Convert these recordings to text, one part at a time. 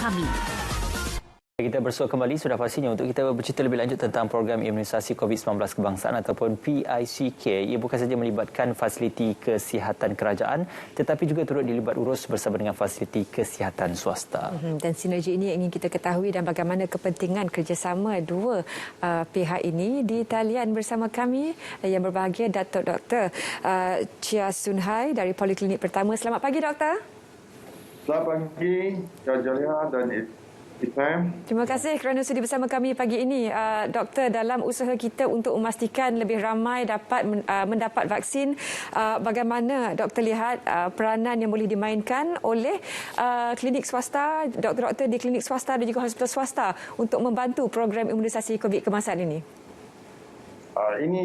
kami. Kita bersua kembali, sudah pastinya untuk kita bercerita lebih lanjut tentang program imunisasi COVID-19 kebangsaan ataupun PICK. Ia bukan saja melibatkan fasiliti kesihatan kerajaan tetapi juga turut dilibat urus bersama dengan fasiliti kesihatan swasta. Dan sinergi ini ingin kita ketahui dan bagaimana kepentingan kerjasama dua pihak ini. Di talian bersama kami yang berbahagia Datuk Dr. Chia Soon Hai dari Poliklinik Pertama. Selamat pagi, Doktor. Selamat pagi, Jalia dan Terima kasih kerana sudi bersama kami pagi ini. Doktor, dalam usaha kita untuk memastikan lebih ramai dapat mendapat vaksin, bagaimana doktor lihat peranan yang boleh dimainkan oleh klinik swasta, doktor-doktor di klinik swasta dan juga hospital swasta untuk membantu program imunisasi COVID kebangsaan ini? Ini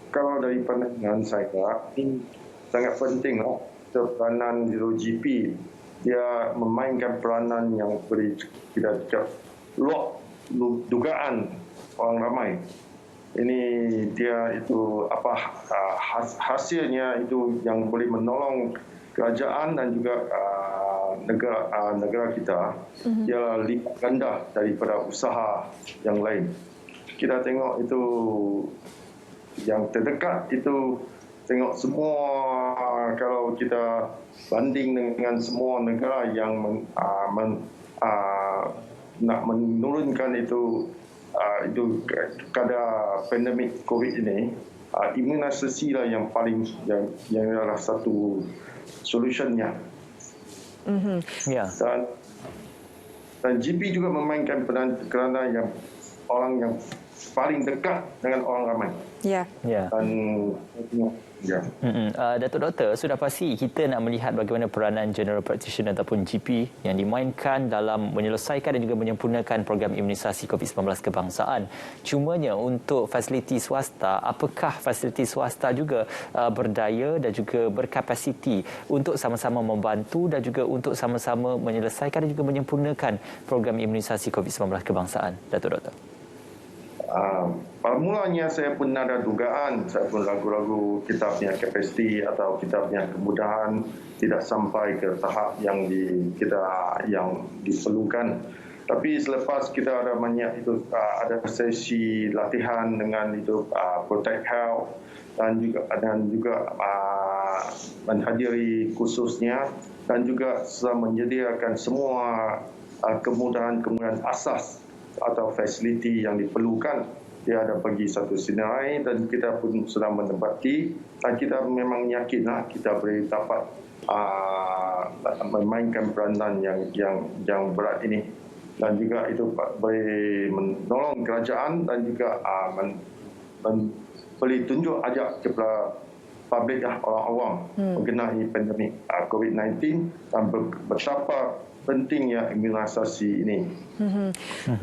kalau dari pandangan saya, ini sangat penting peranan GP. Dia memainkan peranan yang beri tidak luar dugaan orang ramai. Ini dia itu apa hasilnya itu yang boleh menolong kerajaan dan juga negara kita. Dia lipat ganda daripada usaha yang lain. Kita tengok itu yang terdekat itu tengok semua kalau kita banding dengan semua negara yang nak menurunkan itu kadar pandemik COVID ini, imunisasi lah yang paling yang adalah satu solusinya. Dan GP juga memainkan peran kerana yang orang yang paling dekat dengan orang ramai. Datuk Doktor, sudah pasti kita nak melihat bagaimana peranan General Practitioner ataupun GP yang dimainkan dalam menyelesaikan dan juga menyempurnakan program imunisasi COVID-19 kebangsaan. Cumanya untuk fasiliti swasta, apakah fasiliti swasta juga berdaya dan juga berkapasiti untuk sama-sama membantu dan juga untuk sama-sama menyelesaikan dan juga menyempurnakan program imunisasi COVID-19 kebangsaan, Datuk Doktor? Pada mulanya saya pun ada dugaan, saya pun ragu-ragu kita punya kapasiti atau kita punya kemudahan tidak sampai ke tahap yang yang diperlukan. Tapi selepas kita ada banyak itu ada sesi latihan dengan itu Protect Health dan juga menghadiri kursusnya dan juga menyediakan semua kemudahan asas atau fasiliti yang diperlukan. Dia ada bagi satu senarai dan kita pun sudah menempati dan kita memang yakinlah kita boleh dapat memainkan peranan yang berat ini dan juga itu boleh menolong kerajaan dan juga boleh tunjuk ajak kepada publik orang awam mengenai pandemik COVID-19 dan betapa pentingnya imunisasi ini.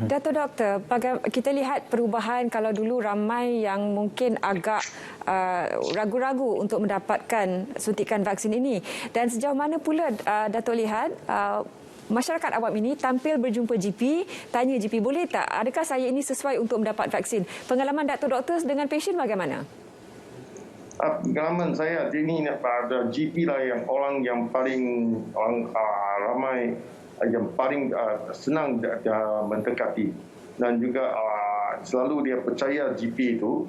Datuk Doktor, kita lihat perubahan kalau dulu ramai yang mungkin agak ragu-ragu untuk mendapatkan suntikan vaksin ini. Dan sejauh mana pula Datuk lihat masyarakat awam ini tampil berjumpa GP, tanya GP, boleh tak? Adakah saya ini sesuai untuk mendapat vaksin? Pengalaman Datuk Doktor dengan pasien bagaimana? Pengalaman saya ini pada GP lah yang orang yang paling ramai yang paling senang mendekati dan juga selalu dia percaya GP itu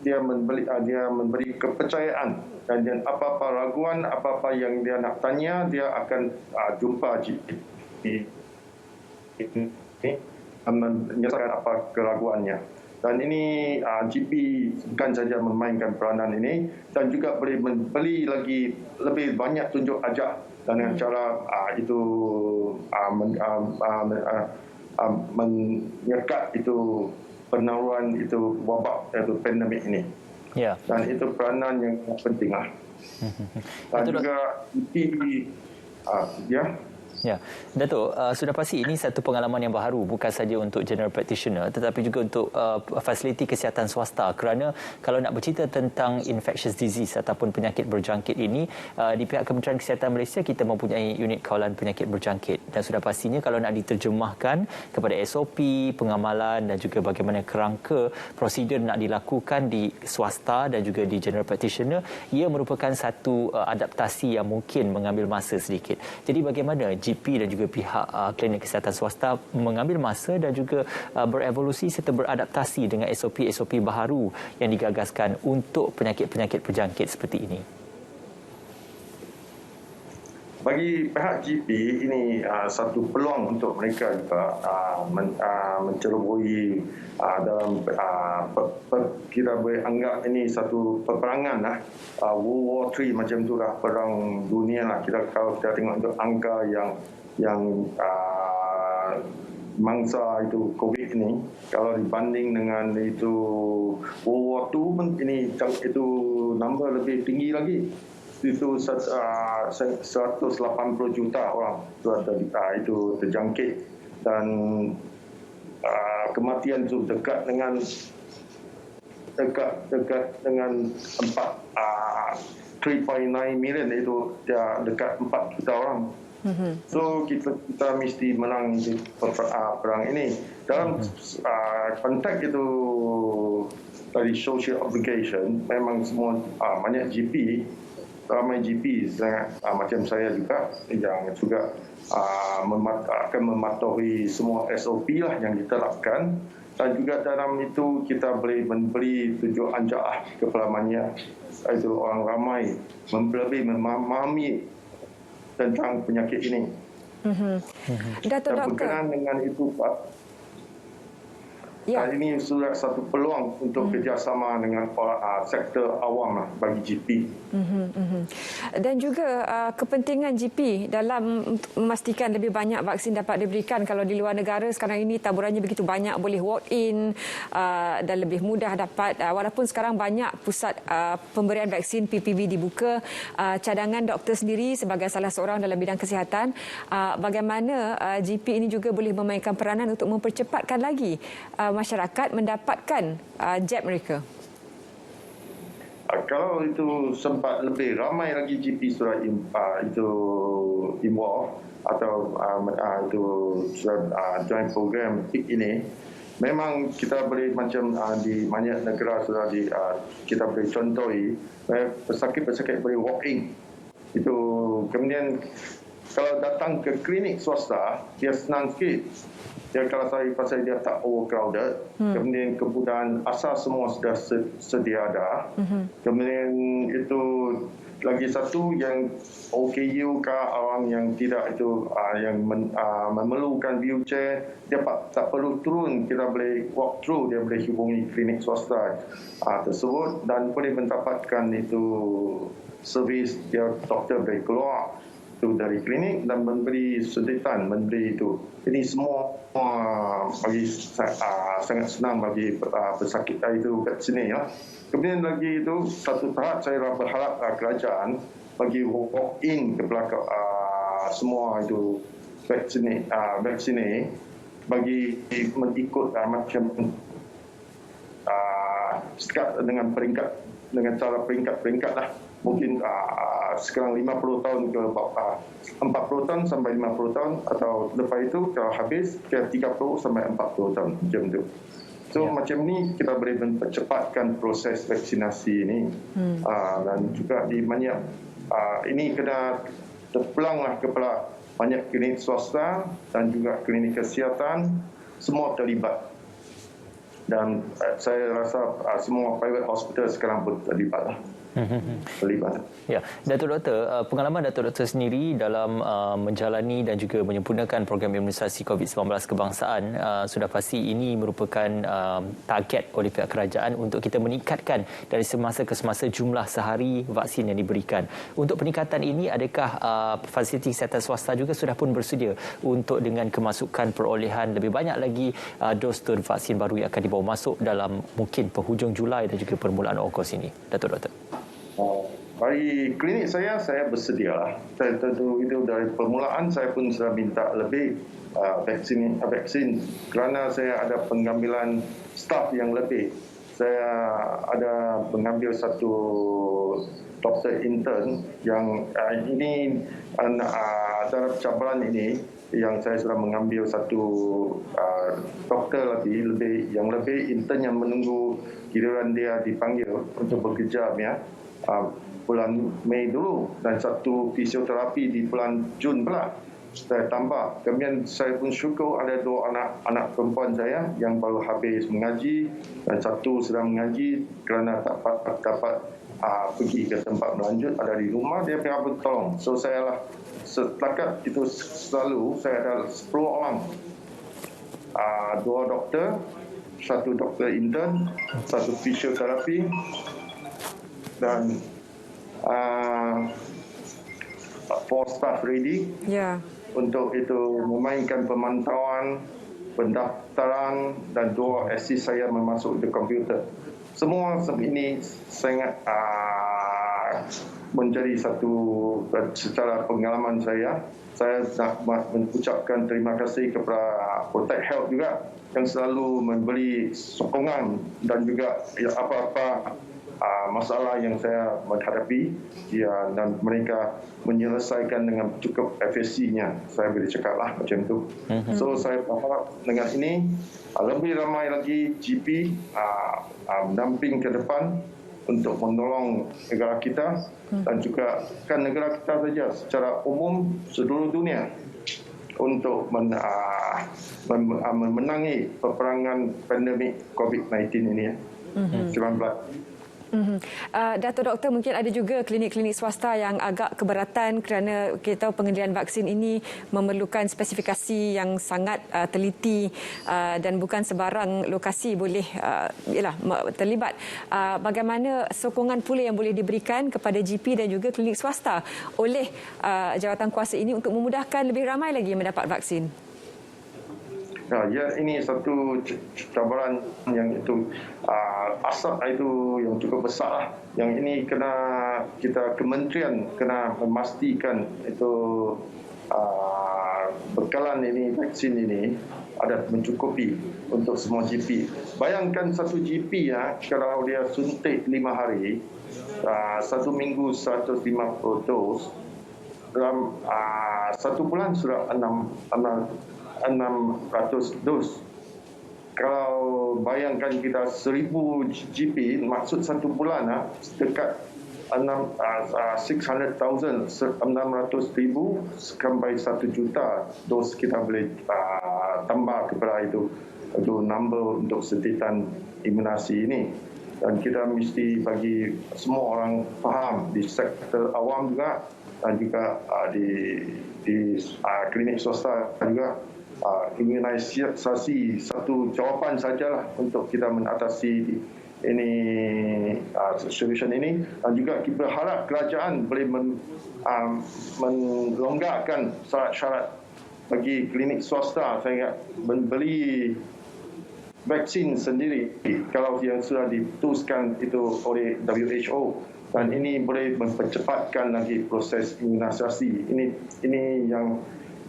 dia memberi kepercayaan dan apa-apa raguan apa-apa yang dia nak tanya dia akan jumpa GP menyelesaikan apa keraguannya. Dan ini GP bukan saja memainkan peranan ini dan juga boleh membeli lagi lebih banyak tunjuk ajak dengan cara menyekat itu penaruhan itu wabak itu pandemik ini. Dan itu peranan yang penting lah. Dan juga GP Datuk, sudah pasti ini satu pengalaman yang baharu bukan saja untuk general practitioner tetapi juga untuk fasiliti kesihatan swasta kerana kalau nak bercerita tentang infectious disease ataupun penyakit berjangkit ini di pihak Kementerian Kesihatan Malaysia kita mempunyai unit kawalan penyakit berjangkit dan sudah pastinya kalau nak diterjemahkan kepada SOP, pengamalan dan juga bagaimana kerangka prosedur nak dilakukan di swasta dan juga di general practitioner ia merupakan satu adaptasi yang mungkin mengambil masa sedikit. Jadi bagaimana GP dan juga pihak klinik kesihatan swasta mengambil masa dan juga berevolusi serta beradaptasi dengan SOP-SOP baharu yang digagaskan untuk penyakit-penyakit berjangkit seperti ini? Bagi pihak GP ini satu peluang untuk mereka juga mencerobui dalam kita boleh anggap ini satu peperangan lah. World War III macam tu lah, perang dunia lah. Kalau kita tengok untuk angka yang mangsa itu COVID ini, kalau dibanding dengan itu World War II ini itu number lebih tinggi lagi. Itu 180 juta orang itu terjangkit, dan kematian itu dekat dengan 3.9 million, itu dekat 4 juta orang. So kita mesti menang di perang ini. Dalam konteks itu tadi social obligation, memang semua banyak GP, ramai GP macam saya juga yang juga akan mematuhi semua SOP lah yang diterapkan, dan juga dalam itu kita boleh memberi tunjuk anjah kepada banyak itu orang ramai lebih memahami tentang penyakit ini. Datuk Doktor, berkenaan dengan itu Pak, ya. Ini sudah satu peluang untuk kerjasama dengan sektor awam lah bagi GP. Dan juga kepentingan GP dalam memastikan lebih banyak vaksin dapat diberikan. Kalau di luar negara sekarang ini taburannya begitu banyak, boleh walk in dan lebih mudah dapat. Walaupun sekarang banyak pusat pemberian vaksin PPV dibuka, cadangan doktor sendiri sebagai salah seorang dalam bidang kesihatan, bagaimana GP ini juga boleh memainkan peranan untuk mempercepatkan lagi masyarakat mendapatkan jab mereka? Kalau itu sempat lebih ramai lagi GP sudah itu involve atau itu sudah join program ini, memang kita boleh macam di banyak negara sudah kita boleh contohi pesakit-pesakit boleh walk-in. Itu kemudian kalau datang ke klinik swasta dia senang sikit. Ya, kalau saya pasal dia tak overcrowded, kemudian kebutuhan asas semua sudah sedia ada. Kemudian itu lagi satu yang OKU ke orang yang tidak itu yang memerlukan wheelchair, dia tak perlu turun, kita boleh walk through, dia boleh hubungi klinik swasta tersebut dan boleh mendapatkan itu servis, dia doktor boleh keluar itu dari klinik dan memberi suntikan, memberi itu. Ini semua bagi sangat senang bagi pesakit itu kat sini ya. Kemudian lagi itu satu tahap saya berharap kerajaan bagi walk in kepada semua itu vaksin bagi mengikut macam sekat dengan peringkat, dengan cara peringkat-peringkat lah. Mungkin sekarang 50 tahun ke 40 tahun sampai 50 tahun, atau lepas itu kalau habis ke 30 sampai 40 tahun macam itu. So macam ni kita boleh mempercepatkan proses vaksinasi ini. Dan juga di banyak ini kena terpelanglah kepada banyak klinik swasta dan juga klinik kesihatan, semua terlibat. Dan saya rasa semua private hospital sekarang pun terlibat lah. Ya, Datuk Doktor, pengalaman Datuk Doktor sendiri dalam menjalani dan juga menyempurnakan program imunisasi COVID-19 kebangsaan, sudah pasti ini merupakan target oleh pihak kerajaan untuk kita meningkatkan dari semasa ke semasa jumlah sehari vaksin yang diberikan. Untuk peningkatan ini, adakah fasiliti kesihatan swasta juga sudah pun bersedia untuk dengan kemasukan perolehan lebih banyak lagi dos-dos vaksin baru yang akan dibawa masuk dalam mungkin penghujung Julai dan juga permulaan Ogos ini, Datuk Doktor? Bagi klinik saya bersedia lah. Saya tentu itu dari permulaan saya pun sudah minta lebih vaksin kerana saya ada pengambilan staf yang lebih. Saya ada mengambil satu doktor intern yang ini dalam cabaran ini yang saya sudah mengambil satu doktor lebih intern yang menunggu giliran dia dipanggil untuk bekerja ya. Bulan Mei dulu, dan satu fisioterapi di bulan Jun pula. saya tambah. Kemudian saya pun syukur ada 2 anak perempuan saya yang baru habis mengaji dan 1 sedang mengaji kerana tak dapat pergi ke tempat melanjut, ada di rumah, dia pihak bertolong. So saya lah setakat itu selalu saya ada 10 orang, 2 doktor, 1 doktor intern, 1 fisioterapi dan 4 staff ready untuk itu memainkan pemantauan, pendaftaran dan 2 assist saya memasuk di komputer. Semua ini sangat menjadi satu secara pengalaman saya. Saya nak mengucapkan terima kasih kepada Protect Health juga yang selalu memberi sokongan dan juga apa-apa masalah yang saya menghadapi dan mereka menyelesaikan dengan cukup efisiennya. Saya boleh cakaplah macam tu. So saya berharap dengan ini lebih ramai lagi GP mendamping ke depan untuk menolong negara kita dan juga kan negara kita saja secara umum seluruh dunia untuk memenangi peperangan pandemik COVID-19 ini 19. Dato' Doktor, mungkin ada juga klinik-klinik swasta yang agak keberatan kerana kita tahu pengendalian vaksin ini memerlukan spesifikasi yang sangat teliti dan bukan sebarang lokasi boleh terlibat. Bagaimana sokongan pula yang boleh diberikan kepada GP dan juga klinik swasta oleh jawatan kuasa ini untuk memudahkan lebih ramai lagi yang mendapat vaksin? Ya, ini satu cabaran yang itu asap itu yang cukup besar lah. Yang ini kena kita kementerian kena memastikan itu bekalan ini vaksin ini ada mencukupi untuk semua GP. Bayangkan satu GP kalau dia suntik 5 hari, 1 minggu 150 dos, dalam 1 bulan sudah 600 dos. Kalau bayangkan kita 1000 GP, maksud 1 bulan dekat 600,000 sampai 1 juta dos kita boleh tambah kepada itu number untuk suntikan imunasi ini. Dan kita mesti bagi semua orang faham di sektor awam juga dan juga di klinik swasta juga. Imunisasi satu jawapan sajalah untuk kita mengatasi ini situation ini, dan juga kita berharap kerajaan boleh melonggarkan syarat-syarat bagi klinik swasta sehingga membeli vaksin sendiri kalau yang sudah diputuskan itu oleh WHO, dan ini boleh mempercepatkan lagi proses imunisasi. Ini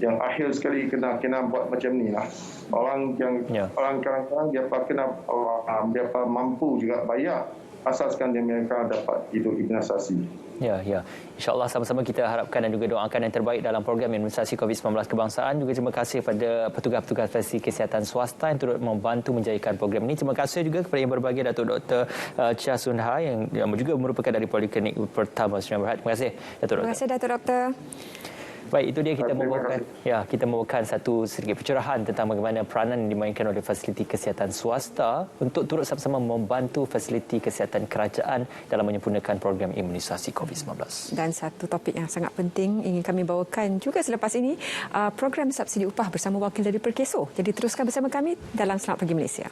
yang akhir sekali kena buat macam ni lah. Orang kadang-kadang dia mampu juga bayar asaskan mereka dapat hidup imunisasi. Ya. InsyaAllah sama-sama kita harapkan dan juga doakan yang terbaik dalam program imunisasi COVID-19 kebangsaan. Juga terima kasih kepada petugas-petugas fasiliti kesihatan swasta yang turut membantu menjayakan program ini. Terima kasih juga kepada yang berbahagia Datuk Dr. Chia Soon Ha yang juga merupakan dari Poliklinik Pertama Sdn Bhd. Terima kasih Datuk Dr. Terima kasih Datuk Doktor. Baik, itu dia kita membawakan satu sedikit pencerahan tentang bagaimana peranan yang dimainkan oleh fasiliti kesihatan swasta untuk turut sama-sama membantu fasiliti kesihatan kerajaan dalam menyempurnakan program imunisasi COVID-19. Dan satu topik yang sangat penting ingin kami bawakan juga selepas ini, program subsidi upah bersama wakil dari Perkeso. Jadi teruskan bersama kami dalam Selamat Pagi Malaysia.